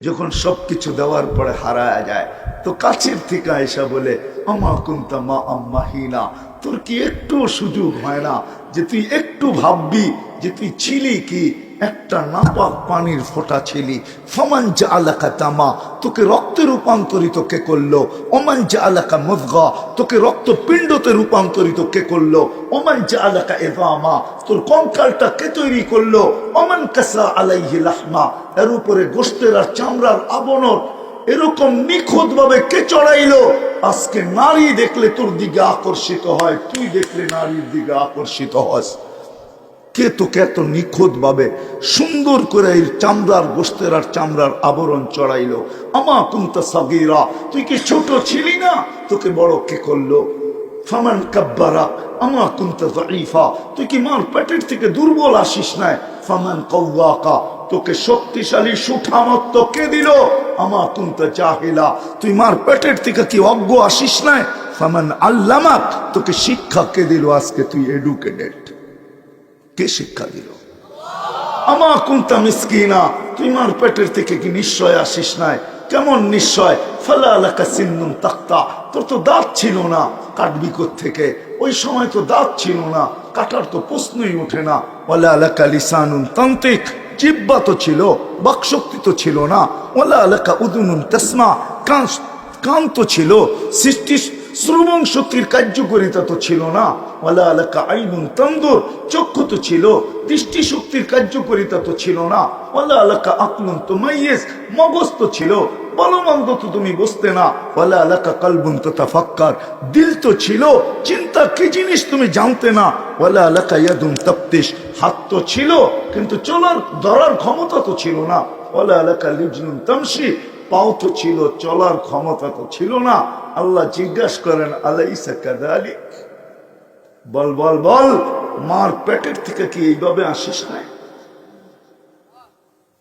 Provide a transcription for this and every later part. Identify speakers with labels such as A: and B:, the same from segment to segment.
A: যখন সবকিছু দেওয়ার পরে হারায় যায় তো কাছের থেকে আয়সা বলে আমা কুনতা মা আম্মাহিনা, তোর কি একটু সুযোগ হয় না যে তুই একটু ভাববি যে তুই ছিলি কি একটা নাপাক পানির ফোঁটা ছিলি। ফামান জাআলাকা তামা, তোকে রক্তে রূপান্তরিত কে করলো। ওমান জাআলাকা মুযগা, তোকে রক্তপিণ্ডতে রূপান্তরিত কে করলো। ওমান জাআলাকা ইযামা, তোর কঙ্কালটা কে তৈরি করলো। ওমান কাসা আলাইহি লাহমা, এর উপরে গোশতের আর চামড়ার আবরণ এরকম নিখুঁত ভাবে কে চড়াইলো। আজকে নারী দেখলে তোর দিকে আকর্ষিত হয়, তুই দেখলে নারীর দিকে আকর্ষিত হস। কে তোকে এত নিখুঁত ভাবে সুন্দর করে এই চামড়ার গোশতের আর চামড়ার আবরণ চড়াইলো। আমা কুনতা সাগীরা, তুই কি ছোট ছিলি না, তোকে বড় কে করলো। ফামান কাব্বারা, আমা কুনতা যায়ীফা, তুই কি মার পেটের থেকে দুর্বল আসিস না। ফামান কাওয়াকা, তোকে শক্তিশালী সুঠামত্ব কে দিল। আমা কুনতা জাহিলা, তুই মার পেটের থেকে কি অজ্ঞ আসিস না। ফামান আল্লামাক, তোকে শিক্ষা কে দিল। আজকে তুই এডুকেটেড, কে শিক্ষা দিল। আমা কুনতা মিসকিনা, তুই মার পেটের থেকে কি নিশ্চয় আসিস নাই। কেমন নিশ্চয়। ফালা লাকা সিন্নুন তাক্তা, তোর তো দাঁত ছিল না, কাটবি থেকে। ওই সময় তো দাঁত ছিল না, কাটার তো প্রশ্নই ওঠে না। ওয়ালা লাকা লিসানুন তান্তিক, জিহ্বা তো ছিল, বাকশক্তি তো ছিল না। ওয়ালা লাকা উদুনুন তাসমা, কান তো ছিল, সৃষ্টি শ্রবণ শক্তির কার্যকারিতা তো ছিল না। ওয়ালা আলাকা আইনুন তানদুর, চক্ষু তো ছিল, দৃষ্টি শক্তির কার্যকারিতা তো ছিল না। ওয়ালা আলাকা আকলুন তুমাইয়িজ, মগজ তো ছিল, ভালো মন্দ তো তুমি বুঝতে না। ওয়ালা আলাকা কলবুন তাতাফাক্কার, দিল তো ছিল, চিন্তা কি জিনিস তুমি জানতে না। ওয়ালা আলাকা ইয়াদুন তাফতিশ, হাত তো ছিল কিন্তু চলার ধরার ক্ষমতা তো ছিল না। ওয়ালা আলাকা লিজনুন তামশি, পাও তো ছিল, চলার ক্ষমতা তো ছিল না। আল্লাহ জিজ্ঞাসা করেন আলাইসা কাযালিক, বল বল বল, মার পেটের থেকে কি এইভাবে আসিস না।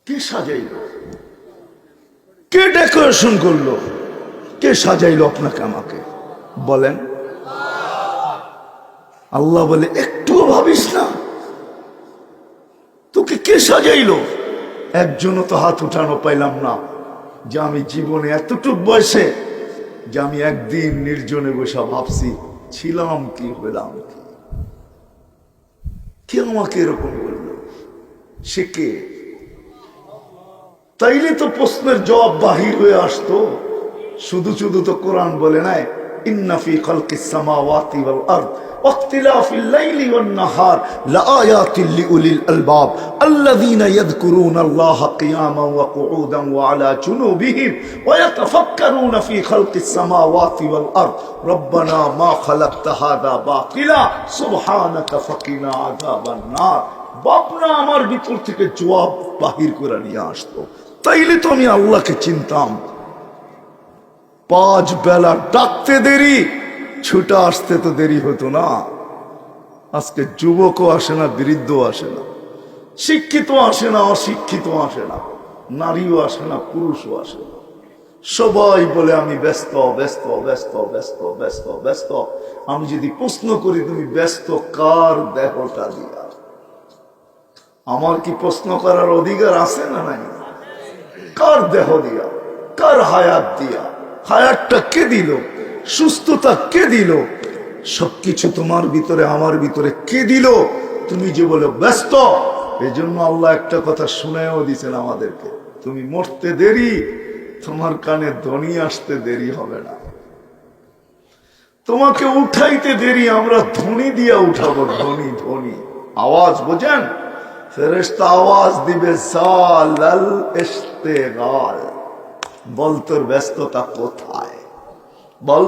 A: কে সাজাইলো, কে ডেকোরেশন করলো, কে সাজাইলো আপনাকে আমাকে বলেন। আল্লাহ বলে একটুও ভাবিস না, তোকে কে সাজাইলো। একজনও তো হাত উঠানো পাইলাম না যে আমি জীবনে এতটুক বয়সে যে আমি একদিন নির্জনে বসে ভাবছি ছিলাম কি হলাম কি। কে আমাকে এরকম বললো, সে কে। তাইলে তো প্রশ্নের জবাব বাহির হয়ে আসতো। শুধু শুধু তো কোরআন বলে নাই ইন্না ফি খালকিস সামাওয়াতি ওয়াল আরদ ওয়াখতিলাফিল লাইলি ওয়ান নাহার লাআয়াতিল লিউলিল আলবাব আল্লাযীনা ইয়াযকুরুনাল্লাহা কিয়ামান ওয়া কুউদান ওয়া আলা জুনুবিহিম ওয়া ইয়াতাফাক্কারুনা ফি খালকিস সামাওয়াতি ওয়াল আরদ রব্বানা মা খালাকতা হাযা বাতিলা সুবহানাকা ফাকিনা আযাবান নার। বাপনা আমার ভিতর থেকে জবাব বাহির করে নিয়ে আসতো। তাইলে তো আমি আল্লাহকে চিনতাম। 5 বেলা ডাকতে দেরি, ছুটা আসতে তো দেরি হতো না। আজকে যুবকও আসে না, বৃদ্ধ আসে না, শিক্ষিত আসে না, অশিক্ষিত আসে না, নারীও আসে না, পুরুষও আসে না। সবাই বলে আমি ব্যস্ত ব্যস্ত ব্যস্ত ব্যস্ত ব্যস্ত ব্যস্ত। আমি যদি প্রশ্ন করি তুমি ব্যস্ত কার দেহটা দিয়া, আমার কি প্রশ্ন করার অধিকার আছে না নাই। কার দেহ দিয়া, কার হায়াত দিয়া, হায়াতটা কে দিল, সুস্থতা কে দিল, সবকিছু তোমার ভিতরে আমার ভিতরে কে দিল। তুমি যে বলো ব্যস্ত, এই জন্য আল্লাহ একটা কথা শুনেও দিছেন আমাদেরকে, তুমি মরতে দেরি, তোমার কানে ধ্বনি আসতে দেরি হবে না। তোমাকে উঠাইতে দেরি, আমরা ধ্বনি দিয়া উঠাবো, ধ্বনি ধ্বনি আওয়াজ। বোঝেন, ফেরেশতা আওয়াজ দিবে সালাল ইশতিগাল। বল তোর ব্যস্ততা কোথায়, বল।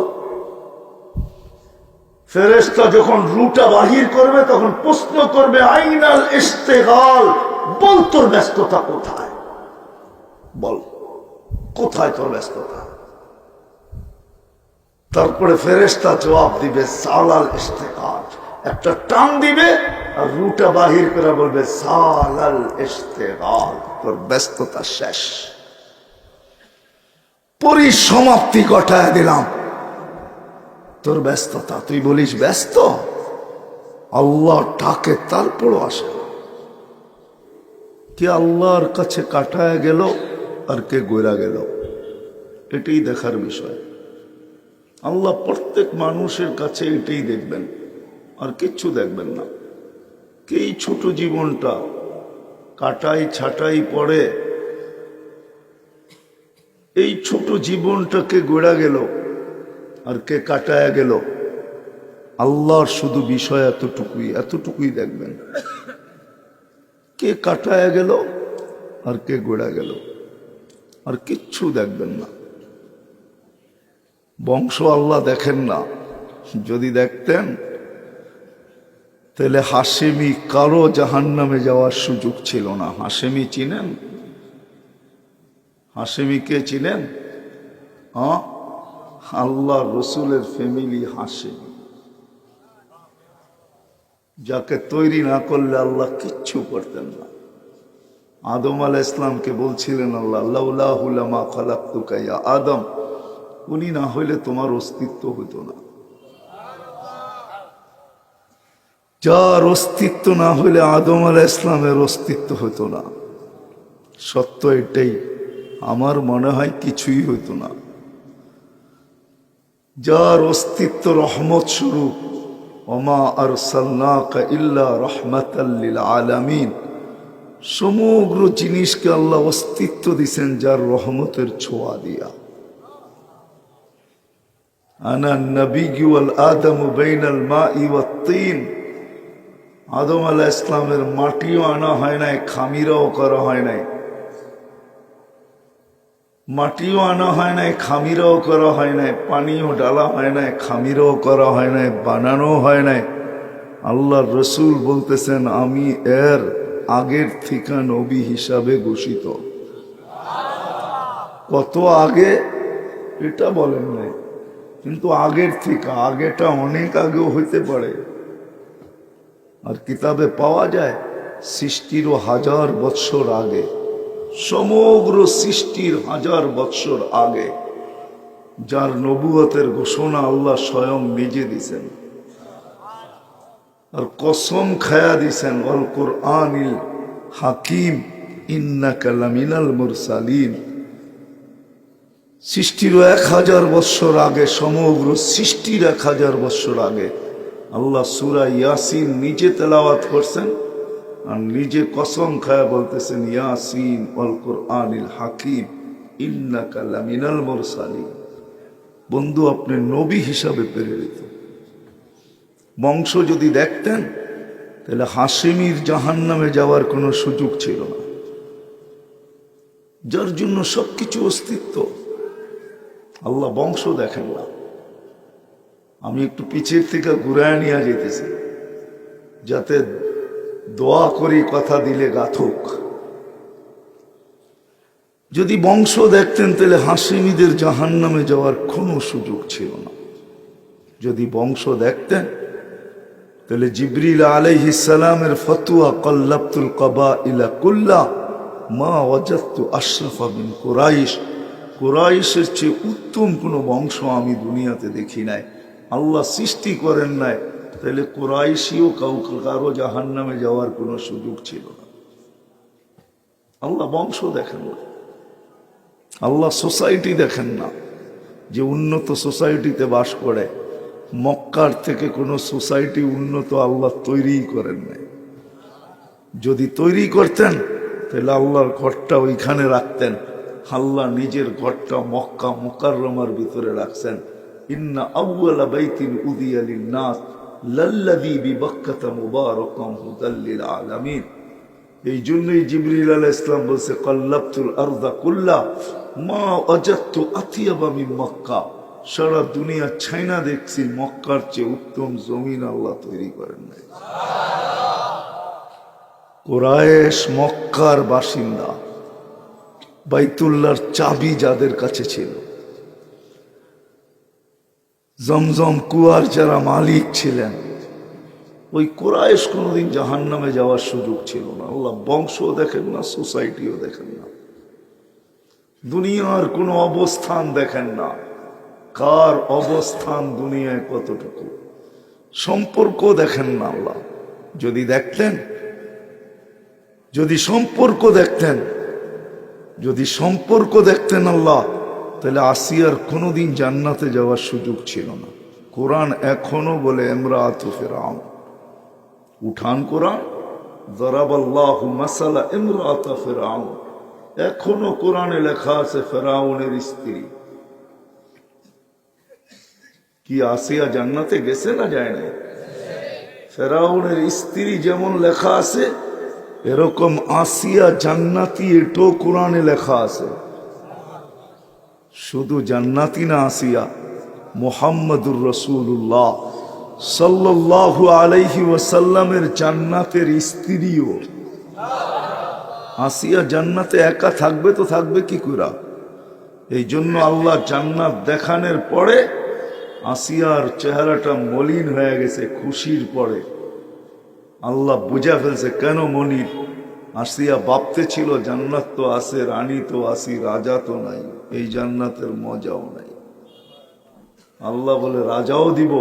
A: ফেরেশতা যখন রুটা বাহির করবে তখন প্রশ্ন করবে আইনাল ইশতিগাল, বল তোর ব্যস্ততা কোথায়, বল কোথায় তোর ব্যস্ততা। তারপরে ফেরেশতা জবাব দিবে সালাল ইশতিগাল, একটা টান দিবে আর রুটা বাহির করে বলবে সালাল ইশতিগাল, তোর ব্যস্ততা শেষ, পরিসমাপ্তি ঘটায় দিলাম তোর ব্যস্ততা। তুই বলিস ব্যস্ত, আল্লাহ ডাকে তারপরও আসে না। কি আল্লাহর কাছে কাটায় গেল আর কে গোরা গেল, এটাই দেখার বিষয়। আল্লাহ প্রত্যেক মানুষের কাছে এটাই দেখবেন, আর কিচ্ছু দেখবেন না। কে এই ছোট জীবনটা কাটাই ছাটাই পড়ে, এই ছোট জীবনটাকে গোড়া গেল আর কে কাটায়া গেল, আল্লাহর শুধু বিষয় এতটুকুই দেখবেন। কে কাটায়া গেল আর কে গোড়া গেল, আর কিচ্ছু দেখবেন না। বংশ আল্লাহ দেখেন না। যদি দেখতেন তাহলে হাশেমি কারো জাহান্নামে যাওয়ার সুযোগ ছিল না। হাশেমি চিনেন? হাশেমিকে চিনেন? হ্যাঁ, আল্লাহ রসুলের ফ্যামিলি হাশেমি। যাকে তৈরি না করলে আল্লাহ কিচ্ছু করতেন না। আদম আলাইহিস সালামকে বলছিলেন আল্লাহ, লাউলাহু লামা খালাকতুকা ইয়া আদম, উনি না হইলে তোমার অস্তিত্ব হতো না। যার অস্তিত্ব না হইলে আদম আলাইহিস সালামের অস্তিত্ব হতো না। সত্য এটাই। আমার মনে হয় কিছুই হইতো না। যার অস্তিত্ব রহমত স্বরূপ, ওমা আরসালনাকা ইল্লা রাহমাতাল লিল আলামিন, সমগ্র জিনিসকে আল্লাহ অস্তিত্ব দিছেন যার রহমতের ছোঁয়া দিয়া। আনা নবিয়্যু ওয়াল আদমু বাইনাল মাই ওয়াত তিন, আদম আলাইহিস সালামের মাটিও আনা হয় নাই, খামিরাও করা হয় নাই। মাটিও আনা হয় নাই, খামিরাও করা হয় নাই, পানিও ডালা হয় নাই, খামিরাও করা হয় নাই, বানানো হয় নাই। আল্লাহর রসুল বলতেছেন আমি এর আগের থেকে নবী হিসাবে ঘোষিত। কত আগে এটা বলেন নাই, কিন্তু আগের থেকে। আগেটা অনেক আগেও হইতে পারে। আর কিতাবে পাওয়া যায় সৃষ্টিরও 1000 বৎসর আগে, সমগ্র সৃষ্টির 1000 বৎসর আগে যার নবুয়তের ঘোষণা আল্লাহ স্বয়ং নিজে দিছেন। আর কসম খায়া দিছেন, ওয়াল কুরআনিল হাকিম ইন্নাকা লামিনাল মুরসালিন। সৃষ্টিরও 1000 বৎসর আগে, সমগ্র সৃষ্টির 1000 বৎসর আগে আল্লাহ সূরা ইয়াসিন নিজে তেলাওয়াত করছেন, আর নিজে কসম খায়া বলতেছেন ইয়াসিন ওয়াল কুরআনিল হাকিম ইন্নাকা লামিনাল মুরসালিন। বন্ধু, আপনি নবী হিসাবে প্রেরিত। বংশ যদি দেখতেন তাহলে হাশেমির জাহান্নামে যাওয়ার কোনো সুযোগ ছিল না, যার জন্য সবকিছু অস্তিত্ব। আল্লাহ বংশ দেখেন না। আমি একটু পিছের থেকে ঘুরায় নিয়ে যেতেছি, যাতে দোয়া করি কথা দিলে গাথুক। যদি বংশ দেখতেন তাহলে হাশেমিদের জাহান্নামে যাওয়ার কোনো সুযোগ ছিল না। যদি বংশ দেখতেন তাহলে জিবরিল আলাইহিস সালামের ফতোয়া কল্লাবতুল কাবাইলা কুল্লা মা ওয়াজাদতু আশরাফা মিন কুরাইশ, কুরাইশের চেয়ে উত্তম কোনো বংশ আমি দুনিয়াতে দেখি নাই। আল্লাহ সৃষ্টি করেন নাই, তাহলে কুরাইশিও কারো জাহান্নামে যাওয়ার কোনো সুযোগ ছিল না। আল্লাহ বংশ দেখেন না, আল্লাহ সোসাইটি দেখেন না। যে উন্নত সোসাইটিতে বাস করে, মক্কার থেকে কোনো সোসাইটি উন্নত আল্লাহ তৈরিই করেন নাই। যদি তৈরি করতেন তাহলে আল্লাহর ঘরটা ওইখানে রাখতেন। আল্লাহ নিজের ঘরটা মক্কা মুকাররমার ভিতরে রাখছেন। ইন্না আউওয়ালা বাইতিন উদিয়া লিন-নাস লাল্লাযী বিবাক্কাতা মুবারাকান হুদাল লিল আলামিন। এই জন্যই জিবরিল আলাইহিস সালাম বলছে কাল্লাবতুল আরদা কুল্লা মা ওয়াজাদতু আতিয়াবা মিন মক্কা। সারা দুনিয়া ছাইনা দেখছি, মক্কার চেয়ে উত্তম জমিন আল্লাহ তৈরি করেন নাই। কুরাইশ মক্কার বাসিন্দা, বাইতুল্লাহর চাবি যাদের কাছে ছিল, জমজম কুয়ার যারা মালিক ছিলেন, ওই কুরাইশ কোনোদিন জাহান্নামে যাওয়ার সুযোগ ছিল না। আল্লাহ বংশ দেখেন না, সোসাইটিও দেখেন না, দুনিয়ার কোনো অবস্থান দেখেন না। কার অবস্থান দুনিয়ায় কতটুকু, সম্পর্ক দেখেন না আল্লাহ। যদি দেখতেন, যদি সম্পর্ক দেখতেন যদি সম্পর্ক দেখতেন আল্লাহ, তাহলে আসিয়ার কোনোদিন জান্নাতে যাওয়ার সুযোগ ছিল না। কোরআন এখনো বলে ইমরাতু ফিরআউন। উঠান কোরআন, দরাবাল্লাহু মাসালা ইমরাতু ফিরআউন, এখনো কোরআনে লেখা আছে ফিরআউনের স্ত্রী। কি আসিয়া জান্নাতে গেছে না যায় না? ফিরআউনের স্ত্রী যেমন লেখা আছে, এরকম আসিয়া জান্নাতি, এটাও কোরআনে লেখা আছে। শুধু জান্নাতি না আসিয়া, মুহাম্মদুর রাসূলুল্লাহ সাল্লাল্লাহু আলাইহি ওয়াসাল্লামের জান্নাতের স্ত্রীও। আসিয়া জান্নাতে একা থাকবে তো থাকবে কি করে? এই জন্য আল্লাহ জান্নাত দেখানোর পরে আসিয়ার চেহারাটা মলিন হয়ে গেছে। খুশির পরে আল্লাহ বুঝা ফেলছে কেন মনির। আসিয়া ভাবতে ছিল জান্নাত তো আছে, রানী তো আসি, রাজা তো নাই, এই জান্নাতের মজাও নাই। আল্লাহ বলে রাজাও দিব।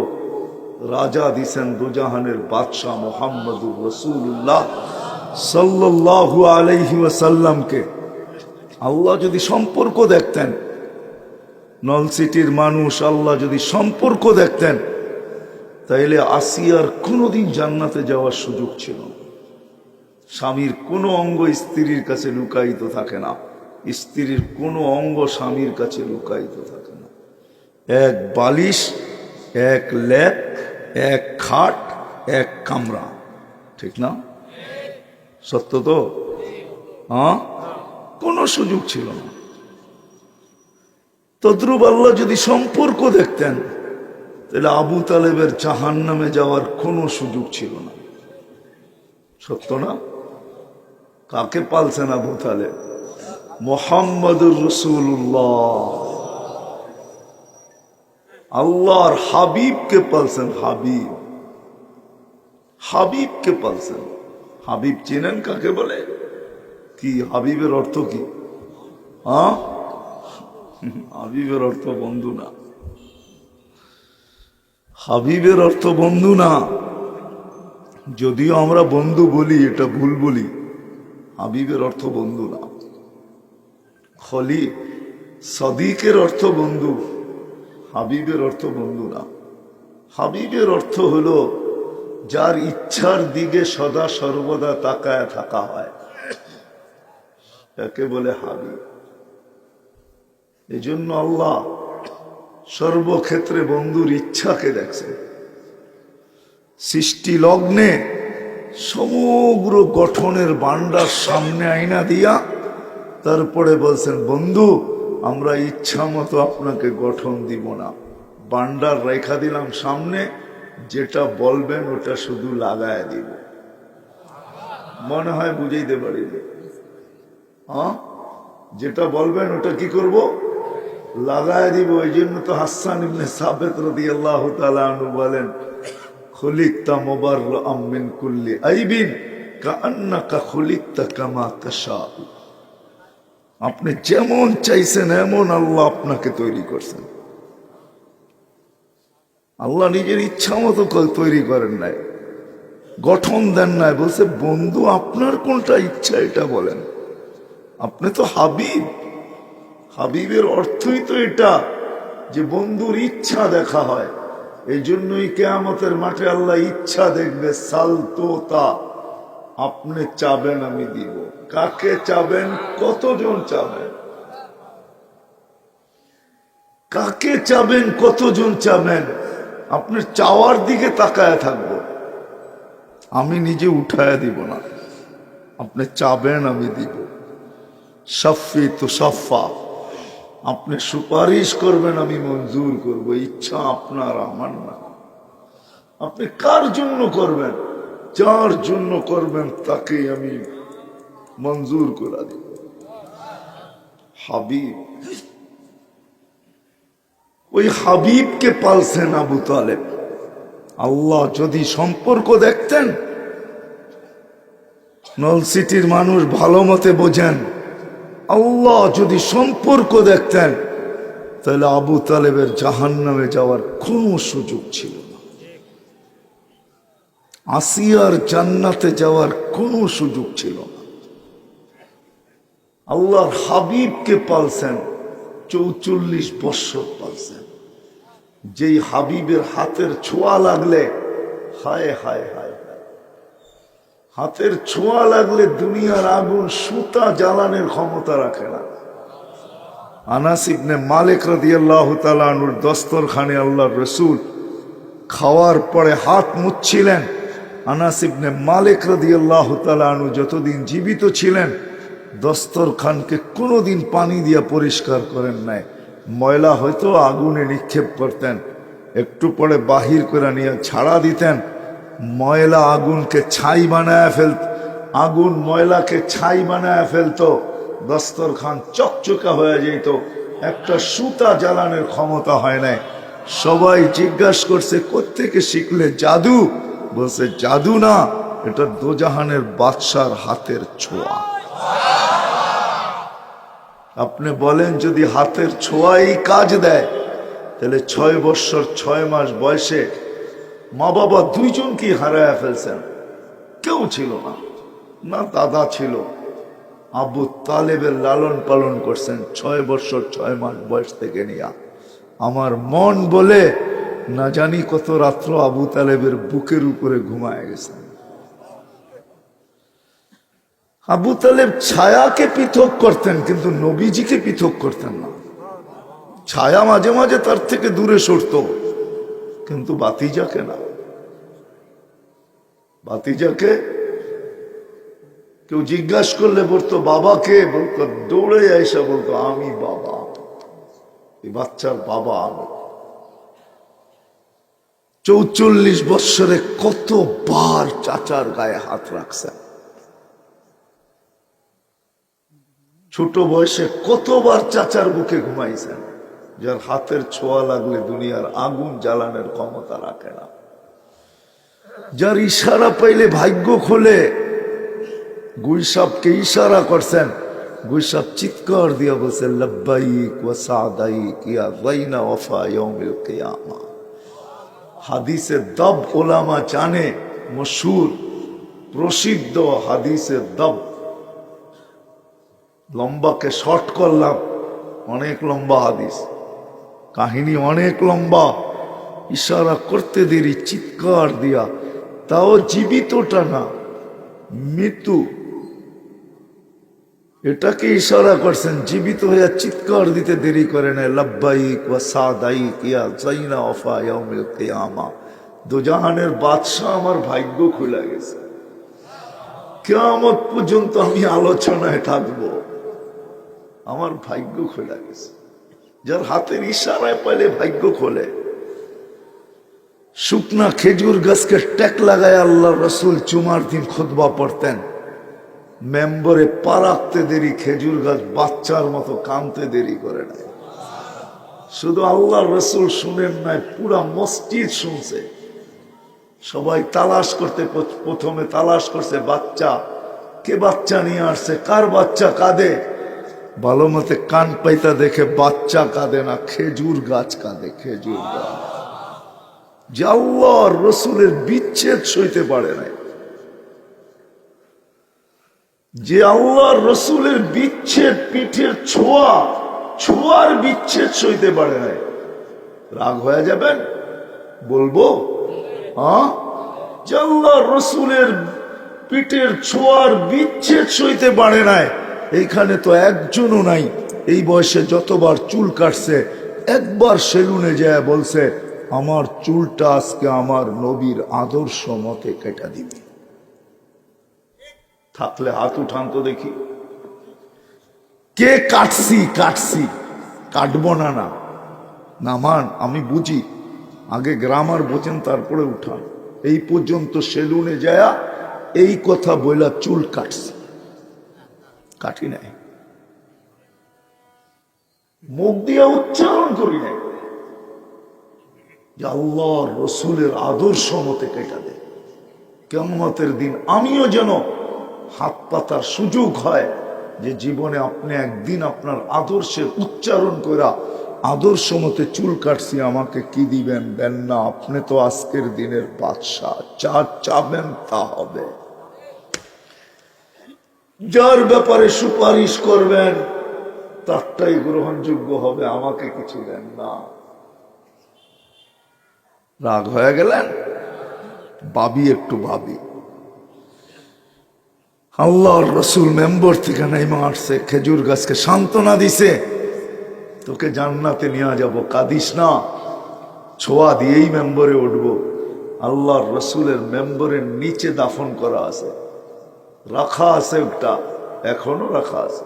A: রাজা দিছেন দুজাহানের বাদশাহ মুহাম্মদুর রাসূলুল্লাহ সাল্লাল্লাহু আলাইহি ওয়াসাল্লামকে। আল্লাহ যদি সম্পর্ক দেখতেন, নলসিটির মানুষ আল্লাহ যদি সম্পর্ক দেখতেন, তাইলে আসিয়ার কোনোদিন জান্নাতে যাওয়ার সুযোগ ছিল না। স্বামীর কোনো অঙ্গ স্ত্রীর কাছে লুকায়িত থাকে না, স্ত্রীর কোনো অঙ্গ স্বামীর কাছে লুকায়িত থাকে না। এক বালিশ, এক লেপ, এক খাট, এক কামরা, ঠিক না? সত্য তো? হ্যাঁ, কোনো সুযোগ ছিল না। তদ্রুপ আল্লাহ যদি সম্পর্ক দেখতেন, তাহলে আবু তালেবের জাহান্নামে যাওয়ার কোনো সুযোগ ছিল না। সত্য না? কাকে পালছেন আবু তালেব? মুহাম্মদুর রাসূলুল্লাহ, আল্লাহর হাবিবকে পালছেন। হাবিব, হাবিবকে পালছেন। হাবিব চেনেন কাকে বলে? কি হাবিবের অর্থ কি? হ্যাঁ, হাবিবের অর্থ বন্ধু না। হাবিবের অর্থ বন্ধু না। যদিও আমরা বন্ধু বলি, এটা ভুল বলি। হাবিবের অর্থ বন্ধু না। খলি, সাদিকের অর্থ বন্ধু, হাবিবের অর্থ বন্ধু না। হাবিবের অর্থ হলো যার ইচ্ছার দিকে সদা সর্বদা তাকায় থাকা হয়, তাকে বলে হাবিব। এই জন্য আল্লাহ সর্বক্ষেত্রে বন্ধুর ইচ্ছাকে দেখছেন। সৃষ্টি লগ্নে সমগ্র গঠনের ভান্ডার সামনে আইনা দিয়া তারপরে বলছেন, বন্ধু আমরা ইচ্ছা মতো আপনাকে গঠন দিব না, ভান্ডার রেখা দিলাম সামনে, যেটা বলবেন ওটা শুধু লাগায় দিব। মনে হয় বুঝাইতে পারি? হ্যাঁ, যেটা বলবেন ওটা কি করব? লাগায় দিব। এই জন্য তো হাসান ইবনে সাবিত রাদিয়াল্লাহু তাআলা আনহু বলেন, খুলিকতা মুবাররাআম মিন কুল্লি আইবিন কাআন্নাকা খুলিকতা কামা তাশাউ। আপনি যেমন চাইছেন এমন আল্লাহ আপনাকে তৈরি করছেন। আল্লাহ নিজের ইচ্ছা মতো তৈরি করেন নাই, গঠন দেন নাই। বলছে বন্ধু আপনার কোনটা ইচ্ছা এটা বলেন। আপনি তো হাবিব। হাবিবের অর্থই তো এটা যে বন্ধুর ইচ্ছা দেখা হয়। এই জন্যই কিয়ামতের মাঠে আল্লাহ ইচ্ছা দেখবে। সালতোতা, আপনি চাবেন আমি দিব। কাকে চাবেন? কতজন চাবেন? কাকে চাবেন? কতজন চাবেন? আপনি চাওয়ার দিকে তাকায় থাকবো, আমি নিজে উঠায় দিব না। আপনি চাবেন আমি দিব। সাফি তো সাফা, আপনি সুপারিশ করবেন আমি মঞ্জুর করব। ইচ্ছা আপনার, আমার না। আপনি কার জন্য করবেন? যার জন্য করবেন তাকে আমি মঞ্জুর করে দিব। হাবিব, ওই হাবিবকে পালছেন আবু তালেব। আল্লাহ যদি সম্পর্ক দেখতেন, নলসিটির মানুষ ভালো মতে বোঝেন, আল্লাহ যদি সম্পর্ক দেখতেন, তাহলে আবু তালেবের জাহান্নামে যাওয়ার কোনো সুযোগ ছিল না। আসিয়ার জান্নাতে যাওয়ার কোনো সুযোগ ছিল না। আল্লাহর হাবিবকে পালছেন 44 বৎসর পালছেন। যেই হাবিবের হাতের ছোঁয়া লাগলে, হায় হায় হায়, হাতের ছোঁয়া লাগলে দুনিয়ার আগুন সুতা জ্বালানোর ক্ষমতা রাখে না। আনাস ইবনে মালিক রাদিয়াল্লাহু তাআলা আনহুর দস্তরখানে আল্লাহর রাসূল খাওয়ার পরে হাত মুছছিলেন। আনাস ইবনে মালিক রাদিয়াল্লাহু তাআলা আনহু যতদিন জীবিত ছিলেন দস্তরখানকে কোনোদিন পানি দিয়ে পরিষ্কার করেন নাই। ময়লা হয়তো আগুনে নিক্ষেপ করতেন, একটু পরে বাহির করে নিয়ে ছাড়া দিতেন। ময়লা আগুনকে ছাই বানায় ফেলত, আগুন ময়লাকে ছাই বানায় ফেলতো, দস্তরখান চকচকা হয়ে যেত, একটা সুতা জ্বালানোর ক্ষমতা হয় নাই। সবাই জিজ্ঞাসা করছে কোত্থেকে শিখলে? জাদু। বলছে জাদু না, এটা দোজাহানের বাদশার হাতের ছোঁয়া। আপনি বলেন যদি হাতের ছোঁয়াই কাজ দেয়, তাহলে 6 বৎসর 6 মাস বয়সে মা বাবা দুইজনকেই হারায় ফেলছেন। কেউ ছিল না, না দাদা ছিল। আবু তালেবের লালন পালন করছেন 6 বৎসর 6 মাস বয়স থেকে নিয়া। আমার মন বলে না জানি কত রাত্র আবু তালেবের বুকের উপরে ঘুমায় গেছেন। আবু তালেব ছায়াকে পৃথক করতেন, কিন্তু নবীজিকে পৃথক করতেন না। ছায়া মাঝে মাঝে তার থেকে দূরে সরত, কিন্তু বাতিজাকে না। বাতিজাকে কেউ জিজ্ঞাসা করলে বলতো বাবাকে, বলতো দৌড়ে আইসা বলতো আমি বাবা, এই বাচ্চার বাবা আমি। 44 বৎসরে কতবার চাচার গায়ে হাত রাখছেন, ছোট বয়সে কতবার চাচার বুকে ঘুমাইছেন। যার হাতের ছোঁয়া লাগলে দুনিয়ার আগুন জ্বালানোর ক্ষমতা রাখে না, যার ইশারা পাইলে ভাগ্য খোলে। গুইসাবকে ইশারা করছেন, গুইসাব চিৎকার দিয়া বলছে লব্বাইক ওয়া সাদাইক ইয়া যাইনা ওয়াফা ইয়াউমিল কিয়ামা। হাদিসে দব ওলামা জানে, মশহুর প্রসিদ্ধ হাদিসে দব। লম্বাকে শর্ট করলাম, অনেক লম্বা হাদিস, কাহিনী অনেক লম্বা। ইশারা করতে দেরি চিৎকার দিয়া, তাও জীবিতটা না, মৃত্যু। এটাকে ইশারা করছেন, জীবিত হইয়া চিৎকার দিতে দেরি করে না। লব্বাইক ওয়া সাদাইক ইয়া যাইনা ওয়াফা ইয়াউমিল কিয়ামা। দুজাহানের বাদশা আমার ভাগ্য খুলে গেছে, কিয়ামত পর্যন্ত আমি আলোচনায় থাকবো, আমার ভাগ্য খুলে গেছে। যার হাতের ইশারায় পাইলে ভাগ্য খোলে। শুকনা খেজুর গাছকে ট্যাক লাগায় আল্লাহ রসুল জুমার দিন খুতবা পড়তেন। মেম্বরে পা রাখতে দেরি খেজুর গাছ বাচ্চার মতো কাঁদতে দেরি করে নাই। শুধু আল্লাহ রসুল শুনেন নাই, পুরা মসজিদ শুনছে। সবাই তালাশ করতে, প্রথমে তালাশ করছে বাচ্চা, কে বাচ্চা নিয়ে আসছে, কার বাচ্চা কাঁদে। ভালো মতে কান পাইতা দেখে বাচ্চা কাঁদে না, খেজুর গাছ কাঁদে, খেজুর গাছ। যে আল্লাহর রসুলের বিচ্ছেদ সইতে পারে নাই, যে আল্লাহর রসুলের বিচ্ছেদ, পিঠের ছোঁয়া, ছোঁয়ার বিচ্ছেদ সইতে পারে নাই। রাগ হয়ে যাবেন বলবো, যে আল্লাহর রসুলের পিঠের ছোঁয়ার বিচ্ছেদ সইতে পারে নাই। এইখানে তো একজনও নাই এই বয়সে যতবার চুল কাটছে, একবার সেলুনে যায় বলছে আমার চুলটা আজকে আমার নবীর আদর্শ মতে কেটে দিবি। থাকলে হাত উঠান তো দেখি, কে কাটছি কাটছি, কাটবো না না নামান। আমি বুঝি, আগে গ্রামার বোঝেন তারপরে উঠান। এই পর্যন্ত সেলুনে যায় এই কথা বইলা চুল কাটছি, কাটি নাই, মুখ দিয়া উচ্চারণ করি নাই যে আল্লাহর রসুলের আদর্শ মতে কেটে দে। কিয়ামতের দিন আমিও যেন হাত পাতার সুযোগ হয়, যে জীবনে আপনি একদিন আপনার আদর্শের উচ্চারণ করা আদর্শ মতে চুল কাটছি, আমাকে কি দিবেন? দেন না, আপনি তো আজকের দিনের বাদশাহ, যা চাবেন তা হবে। যার ব্যাপারে সুপারিশ করবেন তারটাই গ্রহণযোগ্য হবে, আমাকে কিছু দেন না। রাগ হয়ে গেলেন? ভাবি, একটু ভাবি। আল্লাহর রসুল মেম্বর থেকে নেমে আসছে, খেজুর গাছকে সান্ত্বনা দিছে, তোকে জান্নাতে নিয়ে যাব, কাঁদিস না, ছোঁয়া দিয়েই মেম্বরে উঠব। আল্লাহর রসুলের মেম্বরের নিচে দাফন করা আছে, রাখা আছে, ওটা এখনো রাখা আছে,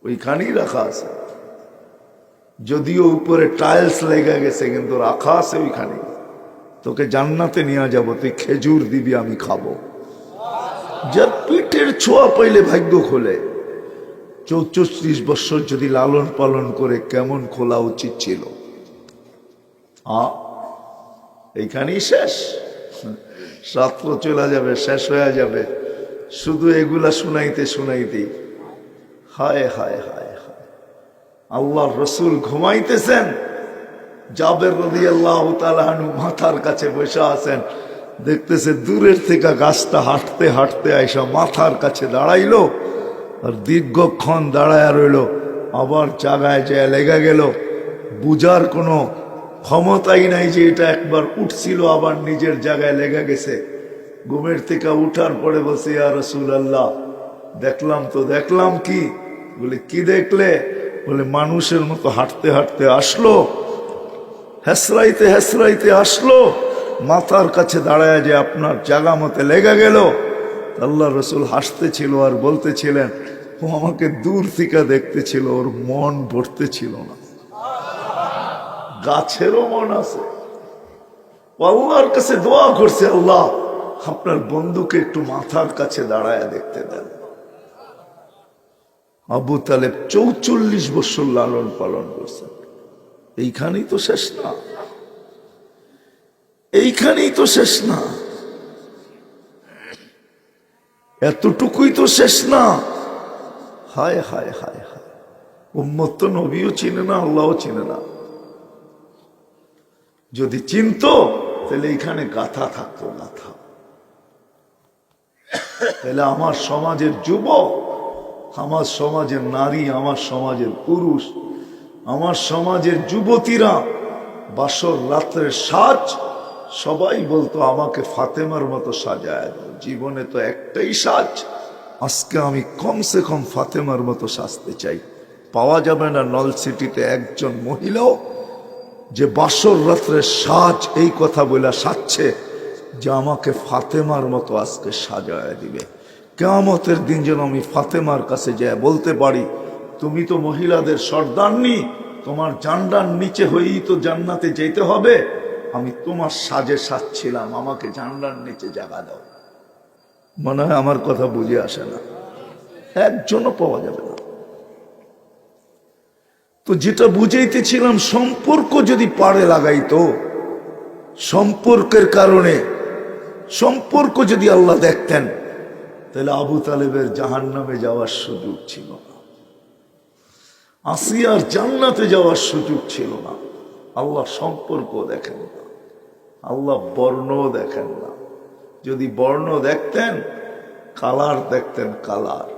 A: ওইখানেই রাখা আছে, যদিও উপরে টাইলস লেগে গেছে, কিন্তু রাখা আছে ওইখানে। তোকে জান্নাতে নিয়ে যাব, তুই খেজুর দিবি, আমি খাবো। যার পিঠের ছোঁয়া পাইলে ভাগ্য খোলে। 34 বছর যদি লালন পালন করে কেমন খোলা উচিত ছিল? এইখানেই শেষ, রাত্র চলে যাবে, শেষ হয়ে যাবে, শুধু এগুলা শুনাইতে শুনাইতেই। হায় হায় হায় হায়, আল্লাহর রসুল ঘুমাইতেছেন, জাবের রাদিয়াল্লাহু তাআলা আনহু মাথার কাছে বসে আছেন, দেখতেছে দূরের থেকে গাছটা হাঁটতে হাঁটতে আইসা মাথার কাছে দাঁড়াইলো, আর দীর্ঘক্ষণ দাঁড়ায় রইল, আবার জায়গায় যায় লেগে গেল। বুঝার কোনো ক্ষমতাই নাই যে এটা একবার উঠছিল আবার নিজের জায়গায় লেগে গেছে। ঘুমের থেকে উঠার পরে বলছে, ইয়া রাসূলুল্লাহ, দেখলাম তো। দেখলাম কি? বলে, কি দেখলে? বলে, মানুষের মতো হাঁটতে হাঁটতে আসলো, হেসরাইতে হেসরাইতে আসলো, মাথার কাছে দাঁড়ায় যে আপনার জায়গা মতে লেগে গেল। আল্লাহ রসুল হাসতেছিল আর বলতেছিলেন, ও আমাকে দূর থেকে দেখতেছিল, ওর মন ভরতে ছিল না। গাছেরও মন আছে। আল্লাহর কাছে দোয়া করছে, আল্লাহ আপনার বন্ধুকে একটু মাথার কাছে দাঁড়ায় দেখতে দেন। আবু তালেব 44 বছর লালন পালন করছেন। এইখানেই তো শেষ না, এইখানেই তো শেষ না, এতটুকুই তো শেষ না। হায় হায় হায় হায়, উম্মত তো নবীও চিনে না, আল্লাহও চিনে না। যদি চিনতো তাহলে এইখানে গাথা থাকতো, গাথা। তাহলে আমার সমাজের যুবক, আমার সমাজের নারী, আমার সমাজের পুরুষ, আমার সমাজের যুবতীরা বাসর রাত্রের সাজ সবাই বলতো, আমাকে ফাতেমার মতো সাজায় দাও। জীবনে তো একটাই সাজ, আজকে আমি কমসে কম ফাতেমার মতো সাজতে চাই। পাওয়া যাবে না নলসিটিতে একজন মহিলাও যে বাসর রাত্রের সাজ এই কথা বলে সাজছে যে আমাকে ফাতেমার মতো আজকে সাজায় দিবে। কিয়ামতের দিন যেন আমি ফাতেমার কাছে যায় বলতে পারি, তুমি তো মহিলাদের সর্দারনি, তোমার জান্ডার নিচে হয়েই তো জান্নাতে যেতে হবে, আমি তোমার সাজে সাজছিলাম, আমাকে জান্ডার নিচে জায়গা দাও। মনে হয় আমার কথা বুঝে আসে না, একজনও পাওয়া যাবে না। তো যেটা বুঝাইতেছিলাম, সম্পর্ক যদি পাড়ে লাগাইতো, সম্পর্কের কারণে সম্পর্ক যদি আল্লাহ দেখতেন, তাহলে আবু তালেবের জাহান্নামে যাওয়ার সুযোগ ছিল না, আসিয়ার জান্নাতে যাওয়ার সুযোগ ছিল না। আল্লাহ সম্পর্ক দেখেন না, আল্লাহ বর্ণ দেখেন না। যদি বর্ণ দেখতেন, কালার দেখতেন, কালার,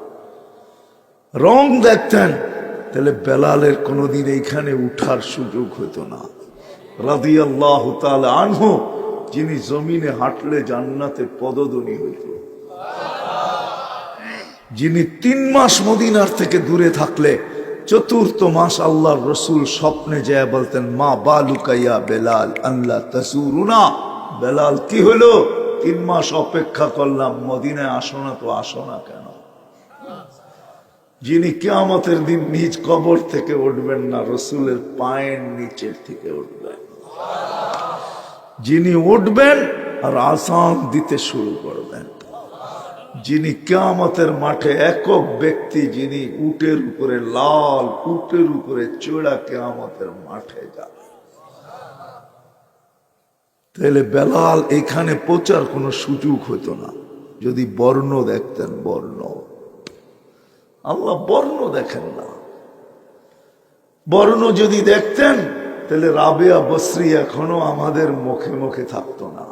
A: রং দেখতেন, তাহলে বেলালের কোনোদিন এইখানে উঠার সুযোগ হতো না। রাদিয়াল্লাহু তাআলা আনহু, যিনি জমিনে হাঁটলে জান্নাতে পদধ্বনি হইত, যিনি 3 মাস মদিনার থেকে দূরে থাকলে 4th মাস আল্লাহর রসুল স্বপ্নে যায় বলতেন, মা বালুকা ইয়া বেলাল আল্লাহ তাসুরুনা। বেলাল, কি হলো? 3 মাস অপেক্ষা করলাম, মদিনায় আসো না, তো আসো না কেন? যিনি কিয়ামতের দিন নিজ কবর থেকে উঠবেন না, রসুলের পায়ের নিচের থেকে উঠবেন, যিনি উঠবেন আর আযান দিতে শুরু করবেন, যিনি কিয়ামতের মাঠে একক ব্যক্তি, যিনি উটের উপরে, লাল উটের উপরে চড়া কিয়ামতের মাঠে যাবে। তাহলে বেলাল এখানে পৌঁছার কোনো সুযোগ হতো না যদি বর্ণ দেখতেন। বর্ণ, আল্লাহ বর্ণ দেখেন না। বর্ণ যদি দেখতেন, তাহলে রাবেয়া বসরি এখনো আমাদের মুখে মুখে থাকতো না।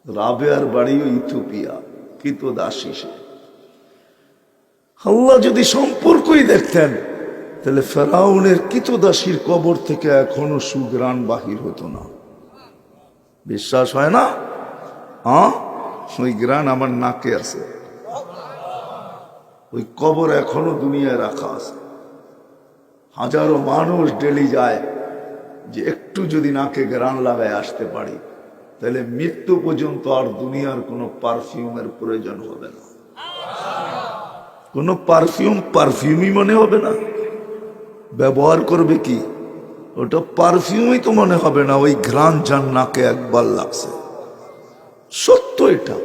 A: রাবেয়ার বাড়িও ইথিওপিয়া, কৃতদাসী সে। আল্লাহ যদি সম্পর্কই দেখতেন তাহলে ফেরাউনের কিতদাসীর কবর থেকে এখনো সুগ্রাণ বাহির হতো না। বিশ্বাস হয় না? ওই গ্রাণ আমার নাকে আছে, ওই কবর এখনো দুনিয়ায় রাখা আছে। হাজারো মানুষ ডেলি যায়, যে একটু যদি নাকে গ্রাণ লাগায় আসতে পারি তাহলে মৃত্যু পর্যন্ত আর দুনিয়ার কোনো পারফিউমের প্রয়োজন হবে না। কোনো পারফিউমই মনে হবে না। ব্যবহার করবে কি? ওটা পারফিউমই তো মনে হবে না, ওই ঘ্রাণ যার নাকে একবার লাগছে। সত্য এটা।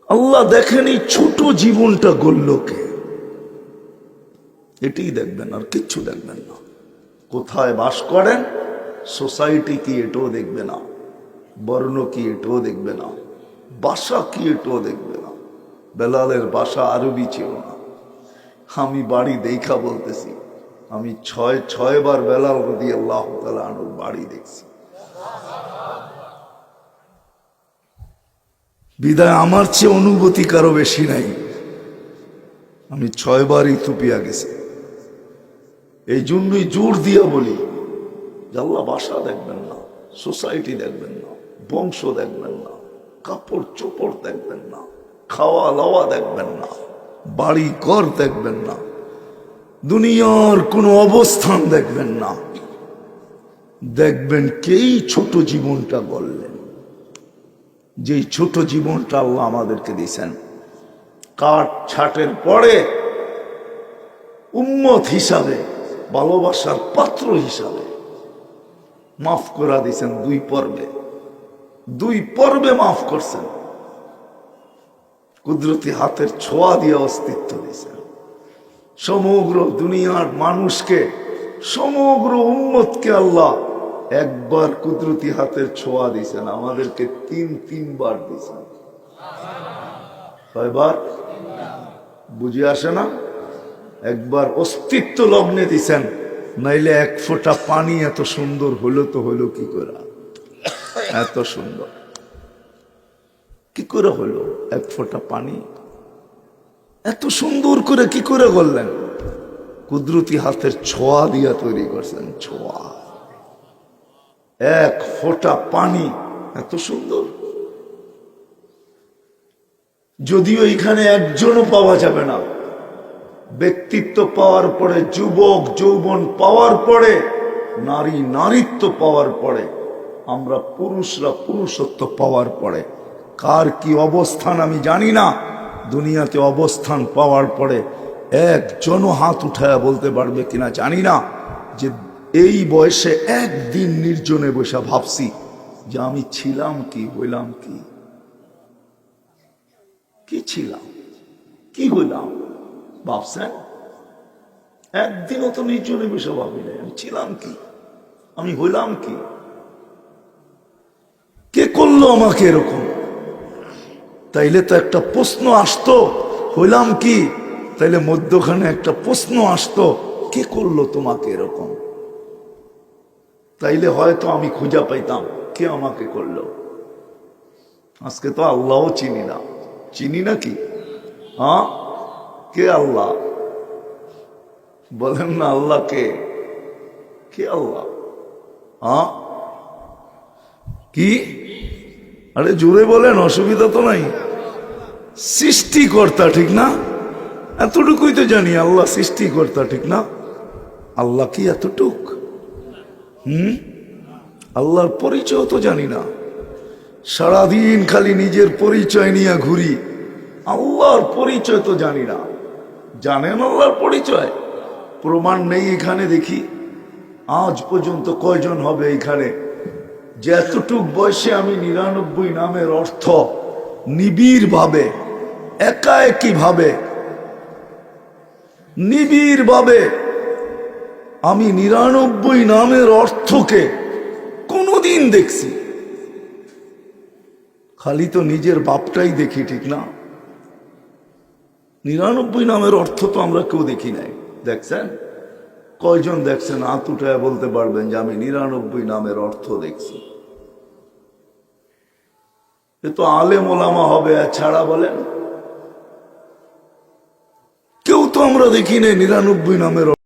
A: আল্লাহ দেখেন এই ছোট জীবনটা গড়ল কে, এটাই দেখবেন, আর কিচ্ছু দেখবেন না। কোথায় বাস করেন, সোসাইটি কি এটাও দেখবে না, বর্ণ কি এটাও দেখবে না, ভাষা কি এটাও দেখবে না। বেলালের ভাষা আরবি ছিল না। আমি বাড়ি দেখা বলতেছি, আমি ছয় বার বেলাল রাদিয়াল্লাহু তাআলা আনহুর বাড়ি দেখছি। বিদায় আমার চেয়ে অনুভূতি কারো বেশি নাই। আমি 6 বার ইথিওপিয়া গেছি। এই জন্যই জোর দিয়া বলি যে আল্লাহ ভাষা দেখবেন না, সোসাইটি দেখবেন না, বংশ দেখবেন না, কাপড় চোপড় দেখবেন না, খাওয়া লাওয়া দেখবেন না, বাড়ি ঘর দেখবেন না, দুনিয়ার কোনো অবস্থান দেখবেন না। দেখবেন কেই ছোট জীবনটা গড়লেন, যেই ছোট জীবনটা আল্লাহ আমাদেরকে দিয়েছেন। কাঠ ছাটের পরে উম্মত হিসাবে, ভালোবাসার পাত্র হিসাবে মাফ করে দিয়েছেন 2 পর্বে। 2 পর্বে মাফ করছেন। কুদরতি হাতের ছোঁয়া দিয়ে অস্তিত্ব দিয়েছেন। সমগ্র দুনিয়ার মানুষকে, সমগ্র উম্মতকে আল্লাহ একবার কুদরতি হাতের ছোঁয়া দিয়েছেন। আমাদেরকে 3 বার দিয়েছেন। কয়বার? বুঝে আসে না? একবার অস্তিত্ব লগ্নে দিছেন, নাইলে 1 ফোঁটা পানি এত সুন্দর হলো তো হলো কি করে? এত সুন্দর কি করে হলো? 1 ফোঁটা পানি এত সুন্দর করে কি করে করলেন? কুদরতি হাতের ছোঁয়া দিয়া তৈরি করছেন। ছোঁয়া, 1 ফোঁটা পানি এত সুন্দর। যদিও এখানে একজনও পাওয়া যাবে না। ব্যক্তিত্ব পাওয়ার পরে, যুবক যৌবন পাওয়ার পরে, নারী নারীত্ব পাওয়ার পরে, আমরা পুরুষরা পুরুষত্ব পাওয়ার পরে, কার কি অবস্থান আমি জানি না। দুনিয়াতে অবস্থান পাওয়ার পরে একজনও হাত উঠায়া বলতে পারবে কিনা জানি না যে এই বয়সে একদিন নির্জনে বসে ভাবছি যে আমি ছিলাম কি, হইলাম কি, কি ছিলাম, কি হইলাম। ভাবছেন? একদিনও তো নির্জনে বসে ভাবি না আমি ছিলাম কি, আমি হইলাম কি, কে করলো আমাকে এরকম। তাইলে তো একটা প্রশ্ন আসতো, হইলাম কি, তাইলে মধ্যখানে একটা প্রশ্ন আসতো, কে করলো তোমাকে এরকম। তাইলে হয়তো আমি খুঁজা পাইতাম কে আমাকে করলো। আজকে তো আল্লাহও চিনি না। চিনি নাকি? কে আল্লাহ? বলেন না আল্লাহ কে? কে আল্লাহ? কি? আরে জোরে বলেন, অসুবিধা তো নাই। সৃষ্টিকর্তা, ঠিক না? এতটুকুই তো জানি আল্লাহ সৃষ্টিকর্তা, ঠিক না? আল্লাহ কি এতটুক? আল্লাহর পরিচয় তো জানি না। সারাদিন খালি নিজের পরিচয় নিয়ে ঘুরি, আল্লাহর পরিচয় তো জানি না। জানেন আল্লাহর পরিচয়? প্রমাণ নেই এখানে। দেখি আজ পর্যন্ত কয়জন হবে এখানে যে এতটুক বয়সে আমি 99 নামের অর্থ নিবিড় ভাবে, একাএকি ভাবে, নিবিড় ভাবে আমি 99 নামের অর্থকে কোনদিন দেখছি? খালি তো নিজের বাপটাই দেখি, ঠিক না? 99 নামের অর্থ তো আমরা কেউ দেখি নাই। দেখছেন? কয়জন দেখছেন? হাত উঠায় বলতে পারবেন যে আমি 99 নামের অর্থ দেখছি? এ তো আলেম ওলামা হবে, ছাড়া বলেন তো আমরা দেখি না 99 নামের